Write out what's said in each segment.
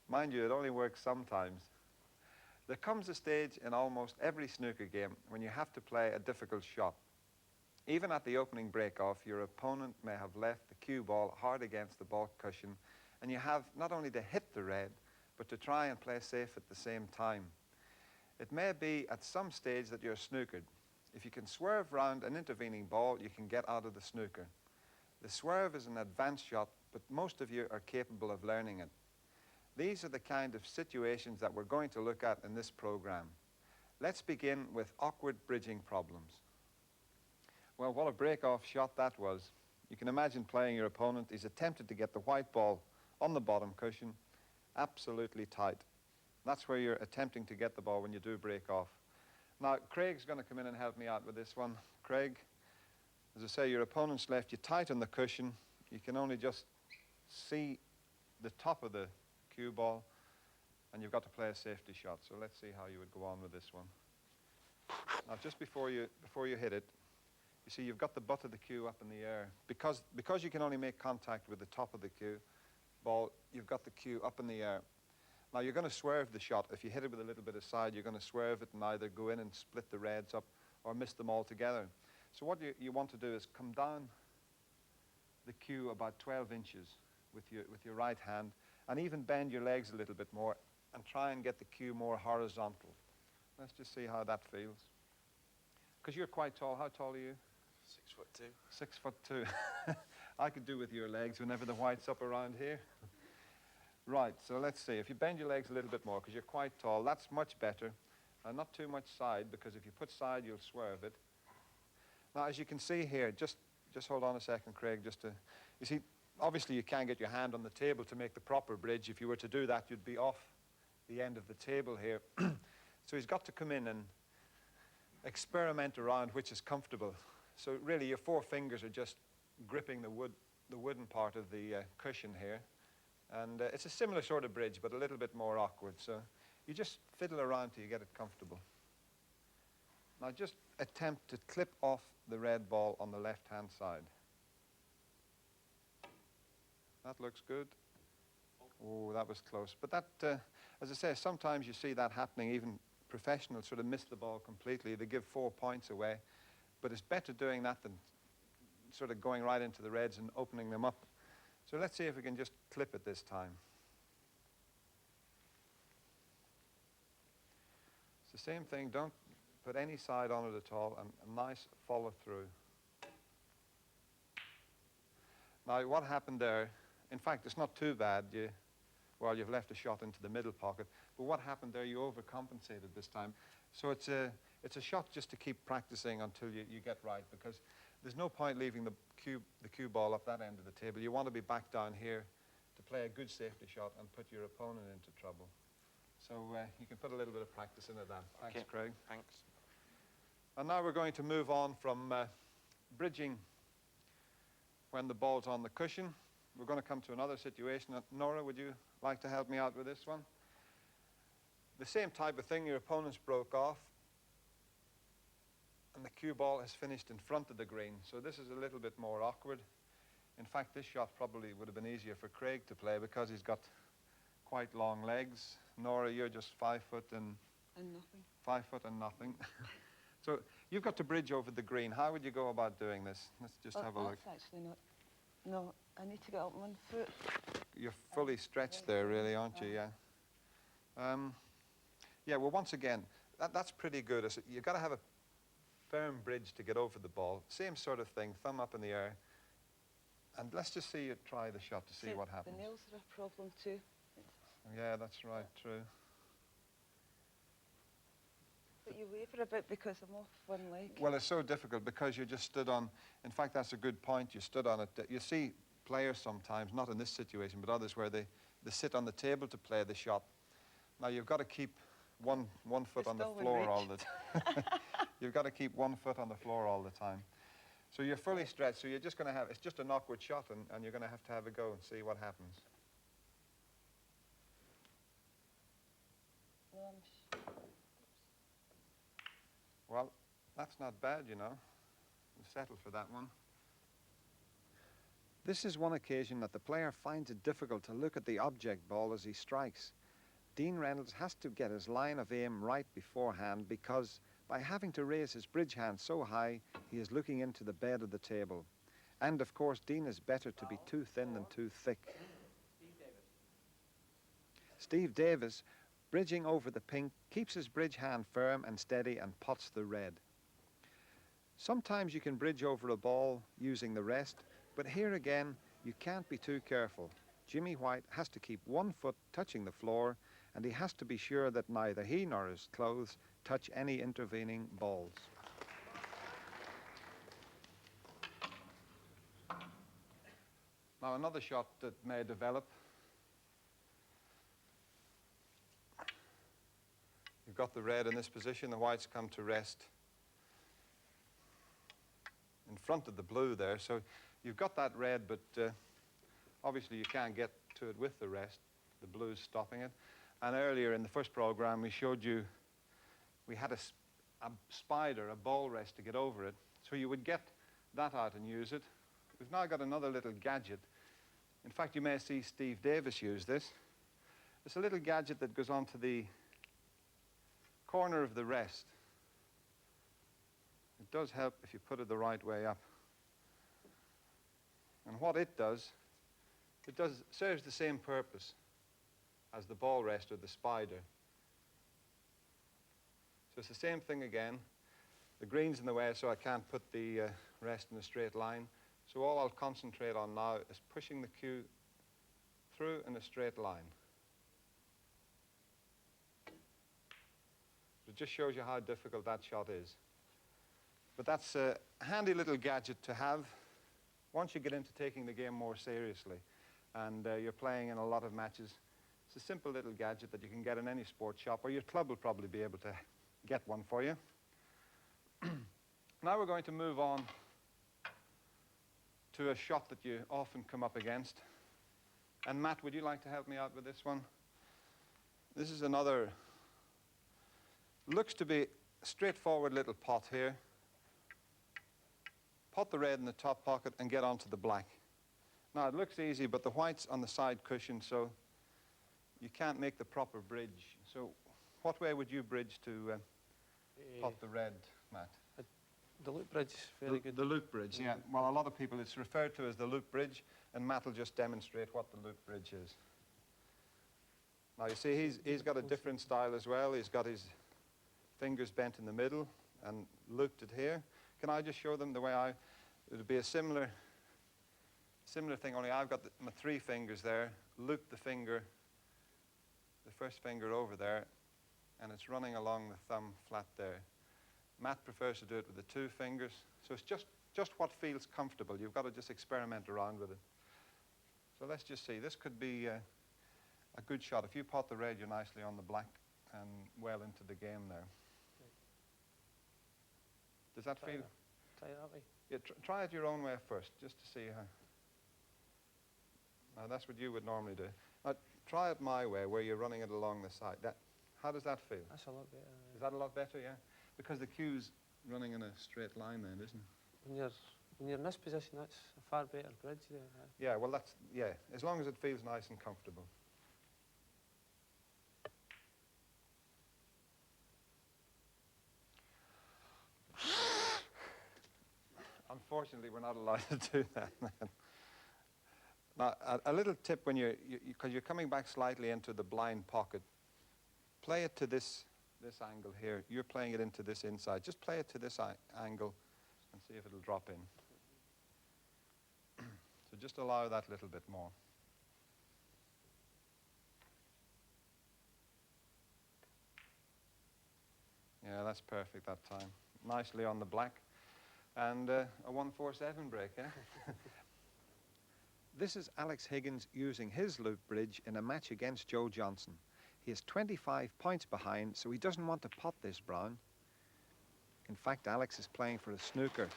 Mind you, it only works sometimes. There comes a stage in almost every snooker game when you have to play a difficult shot. Even at the opening break-off, your opponent may have left the cue ball hard against the ball cushion, and you have not only to hit the red, but to try and play safe at the same time. It may be at some stage that you're snookered. If you can swerve round an intervening ball, you can get out of the snooker. The swerve is an advanced shot, but most of you are capable of learning it. These are the kind of situations that we're going to look at in this program. Let's begin with awkward bridging problems. Well, what a break-off shot that was. You can imagine playing your opponent. He's attempted to get the white ball on the bottom cushion, absolutely tight. That's where you're attempting to get the ball when you do break off. Now, Craig's going to come in and help me out with this one. Craig, as I say, your opponent's left you tight on the cushion. You can only just see the top of the cue ball, and you've got to play a safety shot. So let's see how you would go on with this one. Now, just before you hit it, you see you've got the butt of the cue up in the air. Because you can only make contact with the top of the cue ball, you've got the cue up in the air. Now, you're going to swerve the shot. If you hit it with a little bit of side, you're going to swerve it and either go in and split the reds up or miss them altogether. So what you want to do is come down the cue about 12 inches with your right hand, and even bend your legs a little bit more and try and get the cue more horizontal. Let's just see how that feels. Because you're quite tall. How tall are you? 6'2". 6'2". I could do with your legs whenever the white's up around here. Right, so let's see. If you bend your legs a little bit more, because you're quite tall, that's much better. Not too much side, because if you put side, you'll swerve it. Now, as you can see here, just hold on a second, Craig, you see, obviously you can't get your hand on the table to make the proper bridge. If you were to do that, you'd be off the end of the table here. So he's got to come in and experiment around which is comfortable. So really, your four fingers are just gripping the wooden part of the cushion here. And it's a similar sort of bridge, but a little bit more awkward. So you just fiddle around till you get it comfortable. Now just attempt to clip off the red ball on the left-hand side. That looks good. Oh, that was close. But that, as I say, sometimes you see that happening. Even professionals sort of miss the ball completely. They give 4 points away. But it's better doing that than sort of going right into the reds and opening them up. So let's see if we can just clip it this time. It's the same thing. Don't put any side on it at all, and a nice follow through. Now, what happened there, in fact, it's not too bad. You've left a shot into the middle pocket. But what happened there, you overcompensated this time. So it's a shot just to keep practicing until you get right, because there's no point leaving the cue ball up that end of the table. You want to be back down here to play a good safety shot and put your opponent into trouble. So you can put a little bit of practice into that. Thanks, Okay. Craig. Thanks. And now we're going to move on from bridging when the ball's on the cushion. We're going to come to another situation. Nora, would you like to help me out with this one? The same type of thing. Your opponent's broke off, and the cue ball has finished in front of the green. So this is a little bit more awkward. In fact, this shot probably would have been easier for Craig to play because he's got quite long legs. Nora, you're just 5 foot and nothing. 5 foot and nothing. So you've got to bridge over the green. How would you go about doing this? Let's just have a look. That's actually not. No, I need to get up 1 foot. You're fully stretched there, really, aren't you? Yeah. Yeah. Well, once again, that's pretty good. You've got to have a firm bridge to get over the ball. Same sort of thing. Thumb up in the air. And let's just see you try the shot to see what happens. The nails are a problem too. Yeah, that's right. True. But you waver a bit because I'm off one leg. Well, it's so difficult because you just stood on. In fact, that's a good point. You stood on it. You see players sometimes, not in this situation, but others where they sit on the table to play the shot. Now you've got to keep one foot on the floor all the time. You've got to keep 1 foot on the floor all the time. So you're fully stretched. So you're just going to have. It's just an awkward shot, and you're going to have a go and see what happens. Well, that's not bad, you know. We'll settle for that one. This is one occasion that the player finds it difficult to look at the object ball as he strikes. Dean Reynolds has to get his line of aim right beforehand because by having to raise his bridge hand so high, he is looking into the bed of the table. And of course, Dean is better to be too thin than too thick. Steve Davis, bridging over the pink, keeps his bridge hand firm and steady and pots the red. Sometimes you can bridge over a ball using the rest, but here again, you can't be too careful. Jimmy White has to keep one foot touching the floor, and he has to be sure that neither he nor his clothes touch any intervening balls. Now another shot that may develop. You've got the red in this position, the whites come to rest in front of the blue there. So you've got that red, but obviously you can't get to it with the rest. The blue's stopping it. And earlier in the first program, we showed you we had a spider, a ball rest to get over it. So you would get that out and use it. We've now got another little gadget. In fact, you may see Steve Davis use this. It's a little gadget that goes onto the corner of the rest. It does help if you put it the right way up. And what it does serves the same purpose as the ball rest or the spider. So it's the same thing again. The green's in the way, so I can't put the rest in a straight line. So all I'll concentrate on now is pushing the cue through in a straight line. It just shows you how difficult that shot is. But that's a handy little gadget to have once you get into taking the game more seriously and you're playing in a lot of matches. It's a simple little gadget that you can get in any sports shop, or your club will probably be able to get one for you. Now we're going to move on to a shot that you often come up against. And Matt, would you like to help me out with this one? This is another, looks to be a straightforward little pot here. Pot the red in the top pocket and get onto the black. Now it looks easy, but the white's on the side cushion, so you can't make the proper bridge. So what way would you bridge to pot the red, Matt? The loop bridge, very good. The loop bridge, yeah. Well, a lot of people, it's referred to as the loop bridge, and Matt will just demonstrate what the loop bridge is. Now, you see, he's got a different style as well. He's got his fingers bent in the middle and looped it here. Can I just show them the way it would be a similar thing, only I've got my 3 fingers there, loop the first finger over there, and it's running along the thumb flat there. Matt prefers to do it with the 2 fingers, so it's just what feels comfortable. You've got to just experiment around with it. So let's just see. This could be a good shot. If you pot the red, you're nicely on the black and well into the game there. Does that feel? Try it that way. Yeah, try it your own way first, just to see how. Now that's what you would normally do. Now try it my way, where you're running it along the side. How does that feel? That's a lot better. Is that a lot better? Yeah, because the cue's running in a straight line then, isn't it? When you're in this position, that's a far better bridge there. Yeah, well as long as it feels nice and comfortable. Unfortunately, we're not allowed to do that. Now, a little tip when because you're coming back slightly into the blind pocket, play it to this angle here. You're playing it into this inside. Just play it to this angle and see if it'll drop in. So just allow that little bit more. Yeah, that's perfect that time. Nicely on the black. And a 1-4-7 break, eh? This is Alex Higgins using his loop bridge in a match against Joe Johnson. He is 25 points behind, so he doesn't want to pot this brown. In fact, Alex is playing for a snooker.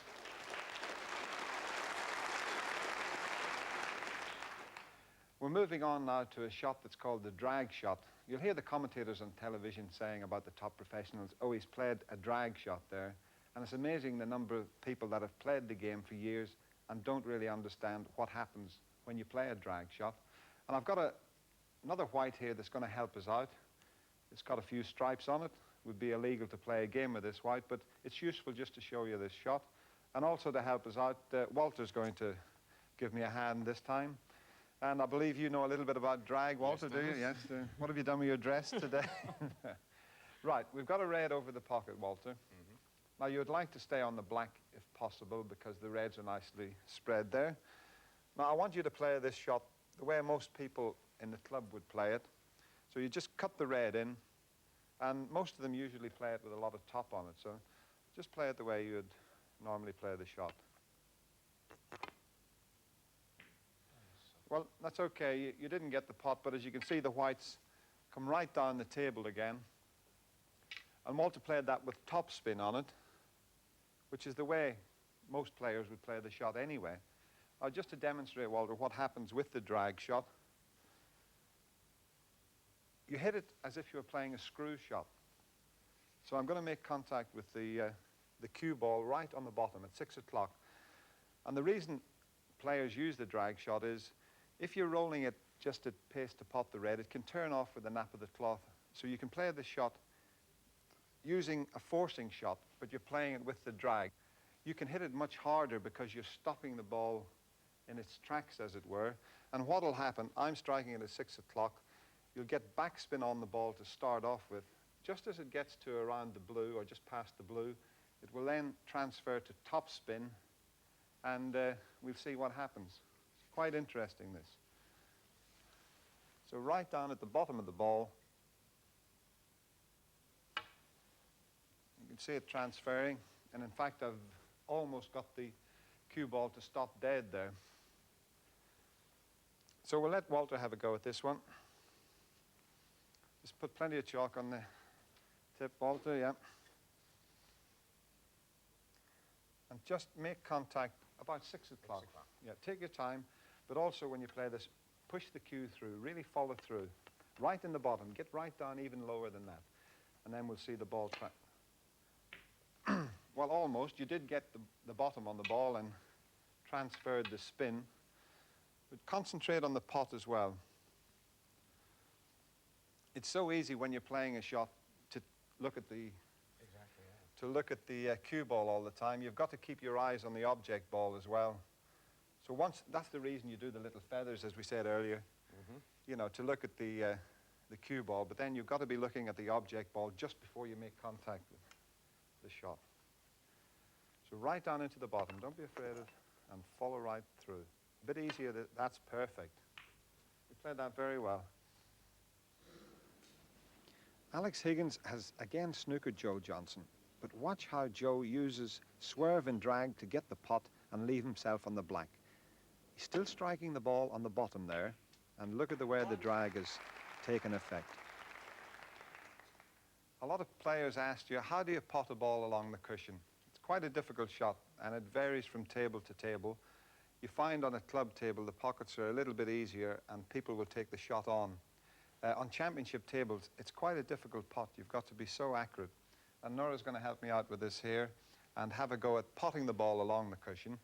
We're moving on now to a shot that's called the drag shot. You'll hear the commentators on television saying about the top professionals, oh, he's played a drag shot there. And it's amazing the number of people that have played the game for years and don't really understand what happens when you play a drag shot. And I've got another white here that's going to help us out. It's got a few stripes on it. It would be illegal to play a game with this white, but it's useful just to show you this shot. And also to help us out, Walter's going to give me a hand this time. And I believe you know a little bit about drag, Walter, Yes, do you? Yes. What have you done with your dress today? Right, we've got a red over the pocket, Walter. Now, you would like to stay on the black if possible because the reds are nicely spread there. Now, I want you to play this shot the way most people in the club would play it. So you just cut the red in, and most of them usually play it with a lot of top on it. So just play it the way you would normally play the shot. Well, that's okay. You didn't get the pot, but as you can see, the whites come right down the table again. And Walter played that with top spin on it, which is the way most players would play the shot anyway. Now, just to demonstrate, Walter, what happens with the drag shot, you hit it as if you were playing a screw shot. So I'm going to make contact with the cue ball right on the bottom at 6 o'clock. And the reason players use the drag shot is if you're rolling it just at pace to pot the red, it can turn off with the nap of the cloth. So you can play the shot using a forcing shot, but you're playing it with the drag. You can hit it much harder because you're stopping the ball in its tracks, as it were. And what will happen, I'm striking it at 6 o'clock, you'll get backspin on the ball to start off with. Just as it gets to around the blue, or just past the blue, it will then transfer to top spin, and we'll see what happens. It's quite interesting, this. So right down at the bottom of the ball, you can see it transferring, and in fact I've almost got the cue ball to stop dead there. So we'll let Walter have a go at this one. Just put plenty of chalk on the tip, Walter, yeah. And just make contact about 6 o'clock. Yeah, take your time, but also when you play this, push the cue through, really follow through. Right in the bottom, get right down even lower than that. And then we'll see the ball well, almost. You did get the bottom on the ball and transferred the spin. But concentrate on the pot as well. It's so easy when you're playing a shot to look at the cue ball all the time. You've got to keep your eyes on the object ball as well. So that's the reason you do the little feathers, as we said earlier. You know, to look at the cue ball. But then you've got to be looking at the object ball just before you make contact with the shot. So right down into the bottom. Don't be afraid of it, and follow right through. A bit easier. That's perfect. You played that very well. Alex Higgins has again snookered Joe Johnson, but watch how Joe uses swerve and drag to get the pot and leave himself on the black. He's still striking the ball on the bottom there, and look at the way the drag has taken effect. A lot of players asked you, how do you pot a ball along the cushion? It's quite a difficult shot, and it varies from table to table. You find on a club table the pockets are a little bit easier, and people will take the shot on. On championship tables, it's quite a difficult pot. You've got to be so accurate. And Nora's going to help me out with this here and have a go at potting the ball along the cushion.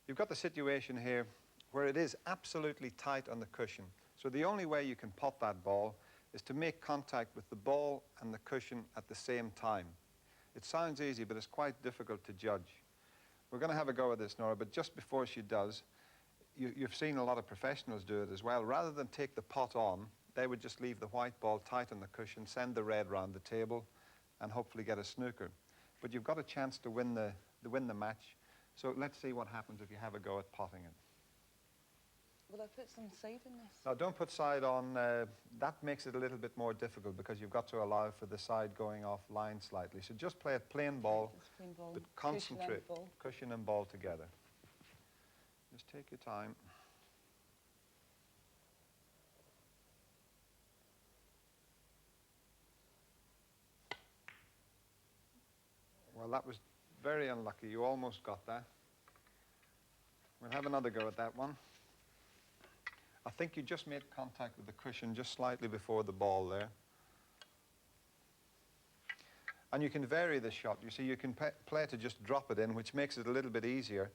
You've got the situation here where it is absolutely tight on the cushion. So the only way you can pot that ball is to make contact with the ball and the cushion at the same time. It sounds easy, but it's quite difficult to judge. We're going to have a go at this, Nora, but just before she does, you've seen a lot of professionals do it as well. Rather than take the pot on, they would just leave the white ball tight on the cushion, send the red round the table, and hopefully get a snooker. But you've got a chance to win the match. So let's see what happens if you have a go at potting it. Will I put some side in this? Now, don't put side on. That makes it a little bit more difficult because you've got to allow for the side going off line slightly. So just play it plain ball, Plain ball, but concentrate. Cushion and ball together. Just take your time. Well, that was very unlucky. You almost got that. We'll have another go at that one. I think you just made contact with the cushion just slightly before the ball there. And you can vary the shot. You see, you can play to just drop it in, which makes it a little bit easier.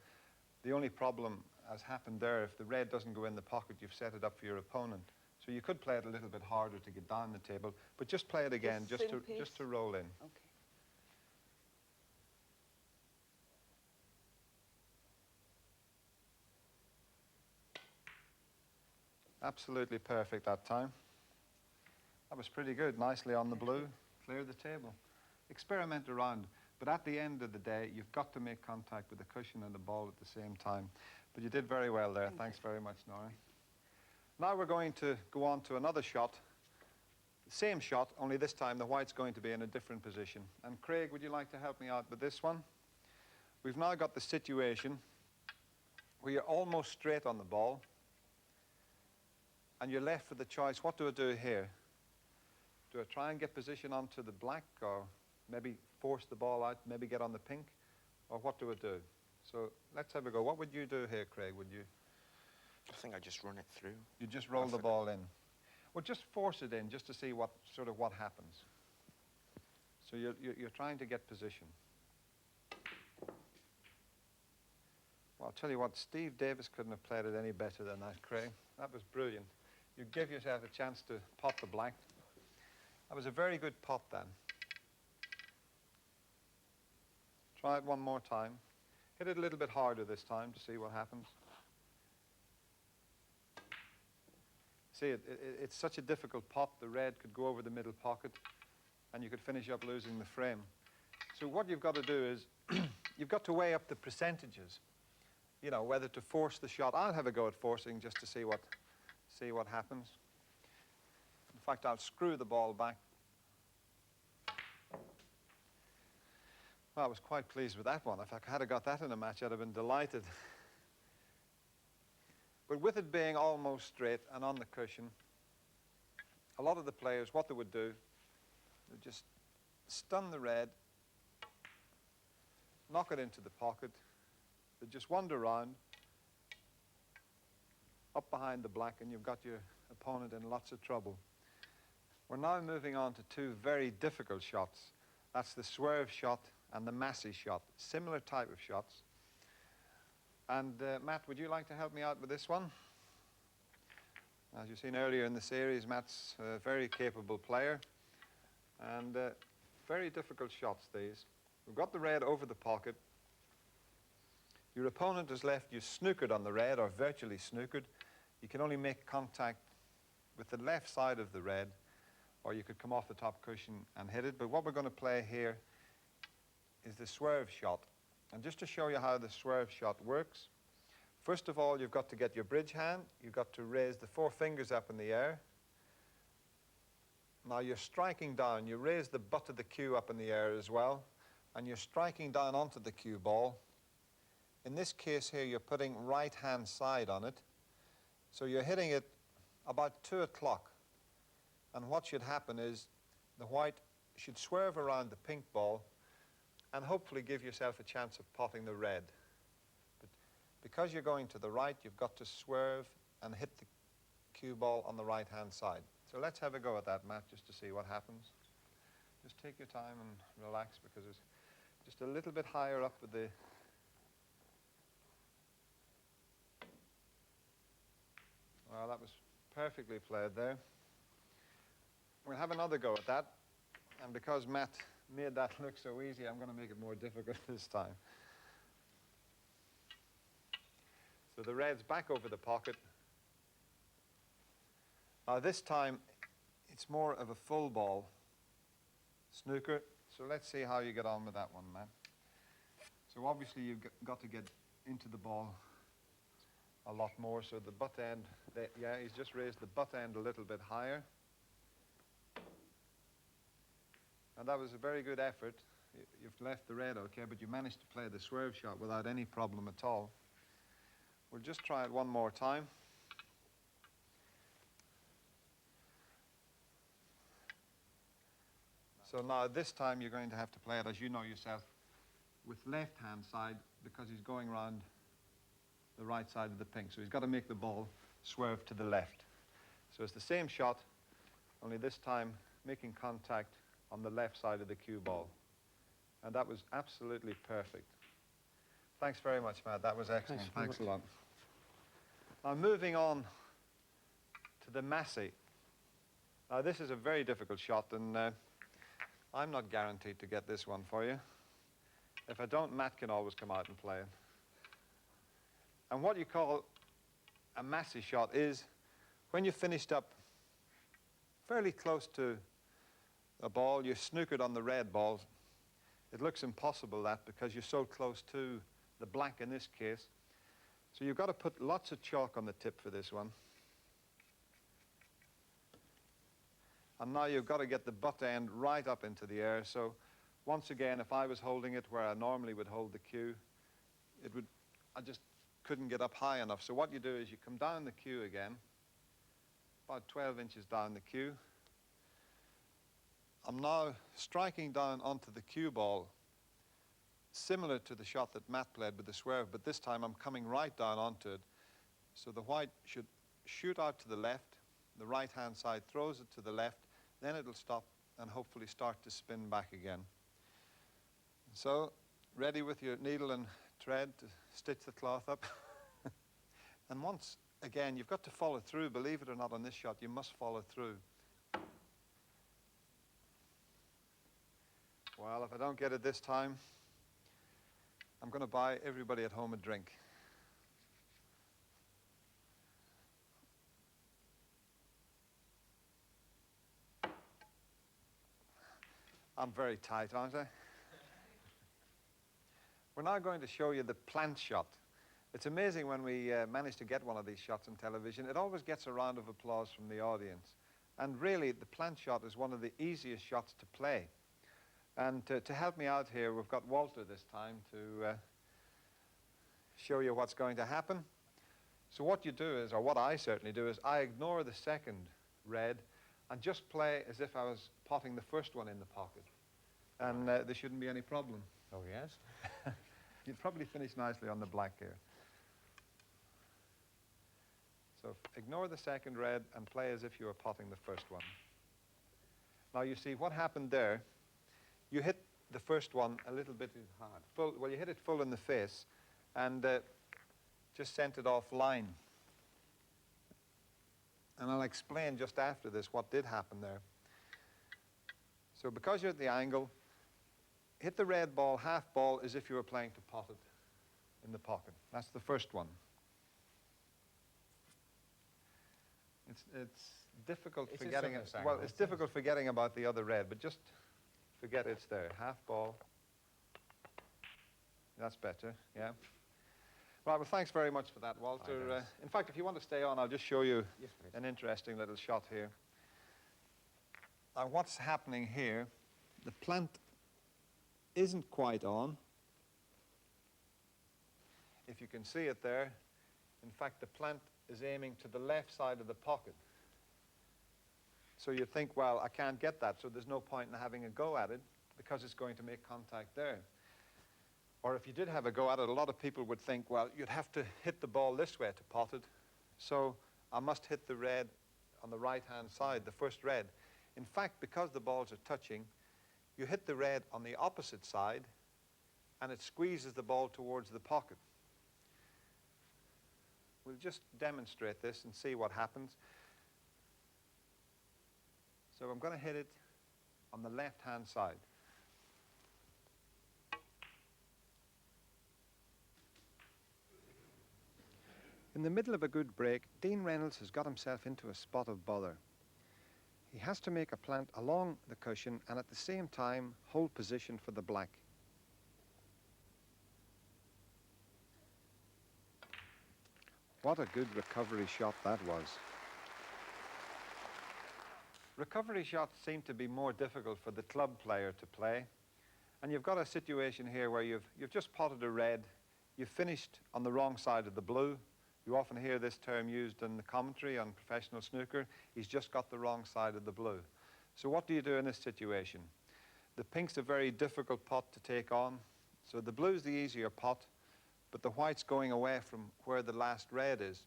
The only problem has happened there, if the red doesn't go in the pocket, you've set it up for your opponent. So you could play it a little bit harder to get down the table, but just play it again, Just same pace? just to roll in. Okay. Absolutely perfect that time. That was pretty good. Nicely on the blue. Clear the table. Experiment around. But at the end of the day, you've got to make contact with the cushion and the ball at the same time. But you did very well there. Thanks very much, Nora. Now we're going to go on to another shot. Same shot, only this time the white's going to be in a different position. And Craig, would you like to help me out with this one? We've now got the situation where you're almost straight on the ball, and you're left with the choice, what do I do here? Do I try and get position onto the black, or maybe force the ball out, maybe get on the pink, or what do I do? So let's have a go. What would you do here, Craig? Would you? I think I just run it through. You just roll the ball in. Well, just force it in, just to see what happens. So you're trying to get position. Well, I'll tell you what, Steve Davis couldn't have played it any better than that, Craig. That was brilliant. You give yourself a chance to pot the black. That was a very good pot then. Try it one more time. Hit it a little bit harder this time to see what happens. See, it's such a difficult pot. The red could go over the middle pocket, and you could finish up losing the frame. So what you've got to do is, you've got to weigh up the percentages. You know, whether to force the shot. I'll have a go at forcing just to see what happens. In fact, I'll screw the ball back. Well, I was quite pleased with that one. If I had got that in a match, I'd have been delighted. But with it being almost straight and on the cushion, a lot of the players, what they would do, they'd just stun the red, knock it into the pocket, they'd just wander around, up behind the black, and you've got your opponent in lots of trouble. We're now moving on to two very difficult shots. That's the swerve shot and the masse shot. Similar type of shots. And Matt, would you like to help me out with this one? As you've seen earlier in the series, Matt's a very capable player. And very difficult shots, these. We've got the red over the pocket. Your opponent has left you snookered on the red, or virtually snookered. You can only make contact with the left side of the red, or you could come off the top cushion and hit it. But what we're going to play here is the swerve shot. And just to show you how the swerve shot works, first of all, you've got to get your bridge hand. You've got to raise the 4 fingers up in the air. Now you're striking down. You raise the butt of the cue up in the air as well, and you're striking down onto the cue ball. In this case here, you're putting right-hand side on it. So you're hitting it about 2 o'clock. And what should happen is the white should swerve around the pink ball and hopefully give yourself a chance of potting the red. But because you're going to the right, you've got to swerve and hit the cue ball on the right-hand side. So let's have a go at that, Matt, just to see what happens. Just take your time and relax, because it's just a little bit higher up with the... Well, that was perfectly played there. We'll have another go at that. And because Matt made that look so easy, I'm going to make it more difficult this time. So the red's back over the pocket. Now this time, it's more of a full ball snooker. So let's see how you get on with that one, Matt. So obviously you've got to get into the ball a lot more. So the butt end, yeah, he's just raised the butt end a little bit higher. And that was a very good effort. You've left the red okay, but you managed to play the swerve shot without any problem at all. We'll just try it one more time. So now this time you're going to have to play it, as you know yourself, with left-hand side, because he's going around the right side of the pink. So he's got to make the ball swerve to the left. So it's the same shot, only this time making contact on the left side of the cue ball. And that was absolutely perfect. Thanks very much, Matt. That was excellent. Thanks a lot. Now moving on to to the masse. Now this is a very difficult shot, and I'm not guaranteed to get this one for you. If I don't, Matt can always come out and play it. And what you call a masse shot is when you've finished up fairly close to a ball, you're snookered on the red ball. It looks impossible that because you're so close to the black in this case. So you've got to put lots of chalk on the tip for this one. And now you've got to get the butt end right up into the air. So once again, if I was holding it where I normally would hold the cue, I just couldn't get up high enough. So what you do is you come down the cue again, about 12 inches down the cue. I'm now striking down onto the cue ball, similar to the shot that Matt played with the swerve, but this time I'm coming right down onto it. So the white should shoot out to the left, the right-hand side throws it to the left, then it'll stop and hopefully start to spin back again. So, ready with your needle and thread to stitch the cloth up. And once again, you've got to follow through. Believe it or not, on this shot, you must follow through. Well, if I don't get it this time, I'm going to buy everybody at home a drink. I'm very tight, aren't I? We're now going to show you the plant shot. It's amazing when we manage to get one of these shots on television. It always gets a round of applause from the audience. And really, the plant shot is one of the easiest shots to play. And to help me out here, we've got Walter this time to show you what's going to happen. So what you do is, or what I certainly do, is I ignore the second red and just play as if I was potting the first one in the pocket. And there shouldn't be any problem. Oh, yes. You'd probably finish nicely on the black here. So ignore the second red and play as if you were potting the first one. Now you see what happened there. You hit the first one a little bit hard. Well, you hit it full in the face and just sent it offline. And I'll explain just after this what did happen there. So because you're at the angle, hit the red ball, half ball, as if you were playing to pot it in the pocket. That's the first one. It's difficult forgetting it. Well, it's difficult forgetting about the other red, but just forget it's there. Half ball. That's better, yeah. Right, well, thanks very much for that, Walter. In fact, if you want to stay on, I'll just show you an interesting little shot here. Now, what's happening here, the plant isn't quite on. If you can see it there, in fact, the plant is aiming to the left side of the pocket. So you think, well, I can't get that, so there's no point in having a go at it because it's going to make contact there. Or if you did have a go at it, a lot of people would think, well, you'd have to hit the ball this way to pot it, so I must hit the red on the right-hand side, the first red. In fact, because the balls are touching, you hit the red on the opposite side, and it squeezes the ball towards the pocket. We'll just demonstrate this and see what happens. So I'm going to hit it on the left-hand side. In the middle of a good break, Dean Reynolds has got himself into a spot of bother. He has to make a plant along the cushion and at the same time hold position for the black. What a good recovery shot that was. Recovery shots seem to be more difficult for the club player to play. And you've got a situation here where you've just potted a red, you've finished on the wrong side of the blue. You often hear this term used in the commentary on professional snooker. He's just got the wrong side of the blue. So what do you do in this situation? The pink's a very difficult pot to take on. So the blue's the easier pot, but the white's going away from where the last red is.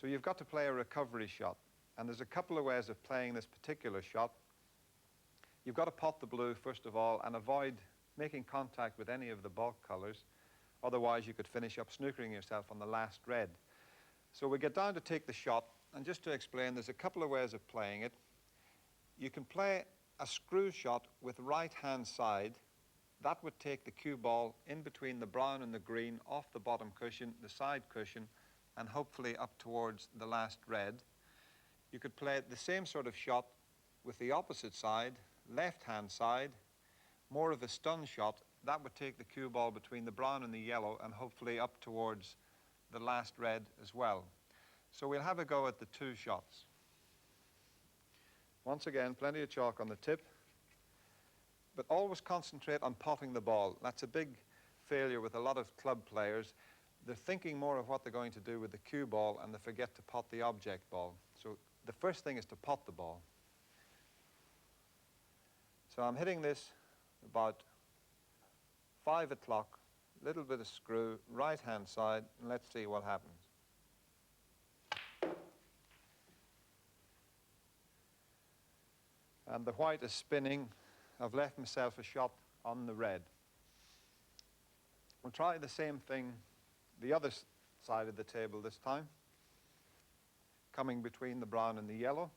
So you've got to play a recovery shot. And there's a couple of ways of playing this particular shot. You've got to pot the blue, first of all, and avoid making contact with any of the bulk colors. Otherwise, you could finish up snookering yourself on the last red. So we get down to take the shot, And just to explain, there's a couple of ways of playing it. You can play a screw shot with right-hand side. That would take the cue ball in between the brown and the green, off the bottom cushion, the side cushion, and hopefully up towards the last red. You could play the same sort of shot with the opposite side, left-hand side, more of a stun shot. That would take the cue ball between the brown and the yellow and hopefully up towards the last red as well. So we'll have a go at the two shots. Once again, plenty of chalk on the tip, but always concentrate on potting the ball. That's a big failure with a lot of club players. They're thinking more of what they're going to do with the cue ball and they forget to pot the object ball. So the first thing is to pot the ball. So I'm hitting this about 5 o'clock, little bit of screw, right-hand side, and let's see what happens. And the white is spinning. I've left myself a shot on the red. We'll try the same thing the other side of the table this time, coming between the brown and the yellow.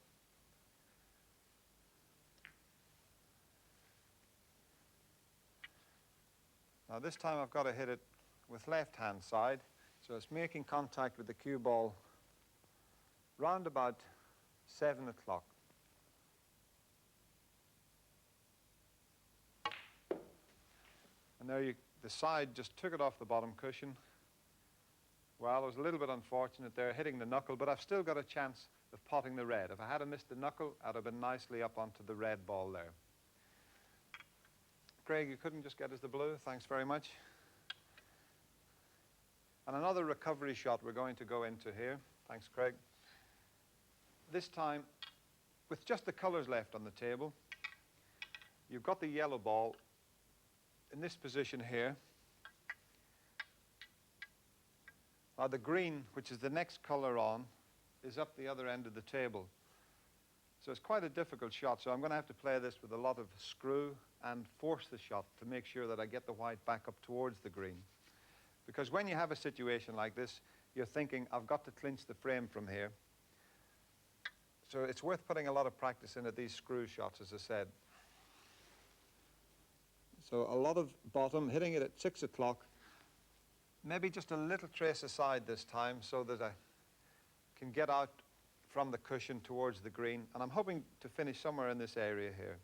Now this time I've got to hit it with left-hand side, so it's making contact with the cue ball round about 7 o'clock. And there the side just took it off the bottom cushion. Well, it was a little bit unfortunate there, hitting the knuckle, but I've still got a chance of potting the red. If I had missed the knuckle, I'd have been nicely up onto the red ball there. Craig, you couldn't just get us the blue. Thanks very much. And another recovery shot we're going to go into here. Thanks, Craig. This time, with just the colors left on the table, you've got the yellow ball in this position here. Now the green, which is the next color on, is up the other end of the table. So it's quite a difficult shot, so I'm going to have to play this with a lot of screw and force the shot to make sure that I get the white back up towards the green. Because when you have a situation like this, you're thinking, I've got to clinch the frame from here. So it's worth putting a lot of practice in at these screw shots, as I said. So a lot of bottom, hitting it at 6 o'clock, maybe just a little trace aside this time so that I can get out from the cushion towards the green. And I'm hoping to finish somewhere in this area here.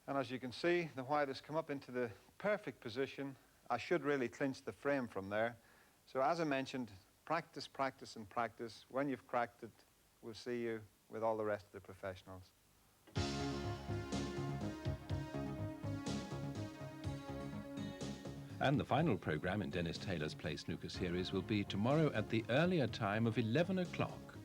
And as you can see, the white has come up into the perfect position. I should really clinch the frame from there. So as I mentioned, practice, practice, and practice. When you've cracked it, we'll see you with all the rest of the professionals. And the final programme in Dennis Taylor's Play Snooker series will be tomorrow at the earlier time of 11 o'clock.